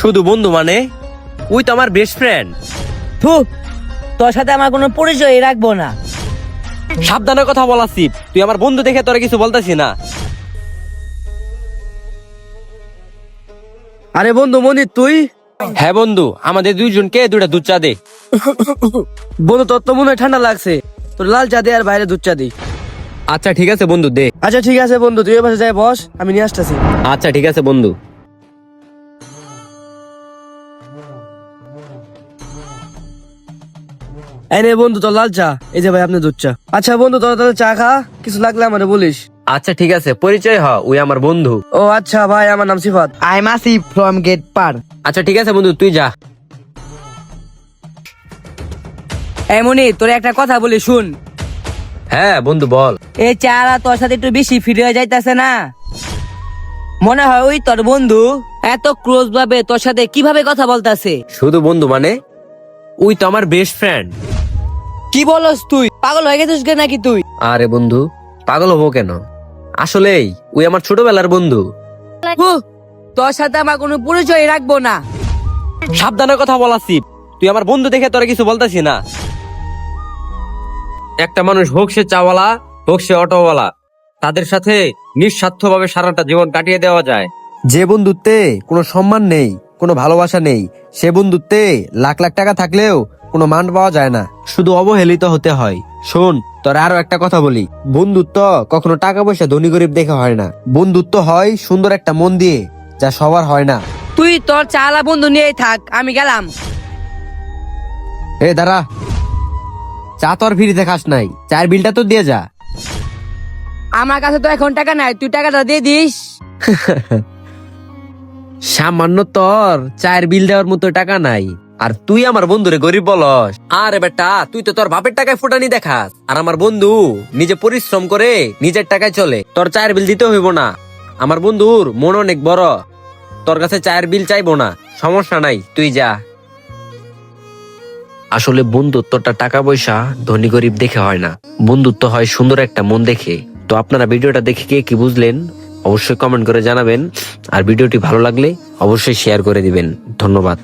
শুধু বন্ধু মানে ওই তো আমার বেস্ট ফ্রেন্ড। থু, তোর সাথে আমার কোনো পরিচয় রাখবো না। সাবধানে কথা বলাছি, তুই আমার বন্ধু দেখে তোরা কিছু বলতাছি না। আরে বন্ধু মনির তুই? হ্যাঁ বন্ধু, আমাদের দুইজনকে দুইটা দুধ চা দে। বন্ধু তোর তো মনে হয় ঠান্ডা লাগছে, তোর লাল চা দে আর বাইরে দুধ চা দি। আচ্ছা ঠিক আছে বন্ধু, দে। আচ্ছা ঠিক আছে বন্ধু, তুই ওই পাশে যাই বস, আমি নিয়ে আসতেছি। আচ্ছা ঠিক আছে বন্ধু। এই নে বন্ধু তোর লাল চা, এই যে ভাই আপনি দুধ চা। আচ্ছা বন্ধু তোর তাহলে চা খা, কিছু লাগলে আমারে বলিস। আচ্ছা ঠিক আছে, পরিচয় হ, ওই আমার বন্ধু। ও আচ্ছা ভাই, আমার নাম Sifat. I am Asif from গেট পার। আচ্ছা ঠিক আছে বন্ধু, তুই যা। এমনি তোর একটা কথা বলি শুন। হ্যাঁ বন্ধু বল। এই চারা তোর সাথে একটু বেশি ফিরে যাইতাছে না? মনে হয় ওই তোর বন্ধু এত ক্লোজ ভাবে তোর সাথে কিভাবে কথা বলতাছে। শুধু বন্ধু মানে ওই তো আমার বেস্ট ফ্রেন্ড। কি বলস তুই? পাগল হয়ে গেছিস কে নাকি তুই? আরে বন্ধু, পাগল হবো কেন, আসলেই ওই আমার ছোটবেলার বন্ধু। হু, তোর সাথে আমার কোনো পরিচয় রাখবো না। সাবধানে কথা বলাছি, তুই আমার বন্ধু দেখে তোরা কিছু বলতাছি না। একটা মানুষ হোক সে চাওয়ালা হোক সে অটোওয়ালা, তাদের সাথে নিঃস্বার্থভাবে সারাটা জীবন কাটিয়ে দেওয়া যায়। যে বন্ধুত্বে কোনো সম্মান নেই, কোনো ভালোবাসা নেই, সে বন্ধুত্বে লাখ লাখ টাকা থাকলেও কোনো মান পাওয়া যায় না, শুধু অবহেলিত হতে হয়। শোন, তোর আরো একটা কথা বলি, বন্ধুত্ব কখনো টাকা পয়সা ধনী গরিব দেখে হয় না, বন্ধুত্ব হয় সুন্দর একটা মন দিয়ে, যা সবার হয় না। তুই তোর চালা বন্ধু নিয়েই থাক, আমি গেলাম। এ দাঁড়া, চা তো আর ফ্রিতে খাস নাই, চায়ের বিলটা তো দিয়ে যা। আমার কাছে তো এখন টাকা নাই, তুই টাকাটা দিয়ে দিস। সামান্য তোর চায়ের বিল দেওয়ার মতো টাকা নাই, আর তুই আমার বন্ধুরে গরিব বলস? আরে বেটা, তুই তো তোর বাপের টাকায় ফুটানি দেখাস, আর আমার বন্ধু নিজে পরিশ্রম করে নিজের টাকায় চলে, তোর চায়ের বিল দিতে হইব না। আমার বন্ধুর মন অনেক বড়, তোর কাছে চায়ের বিল চাইবো না, সমস্যা নাই, তুই যা। আসলে বন্ধুত্বটা টাকা পয়সা ধনী গরিব দেখে হয় না, বন্ধুত্ব হয় সুন্দর একটা মন দেখে। তো আপনারা ভিডিওটা দেখে কে কি বুঝলেন অবশ্যই কমেন্ট করে জানাবেন, আর ভিডিওটি ভালো লাগলে অবশ্যই শেয়ার করে দিবেন। ধন্যবাদ।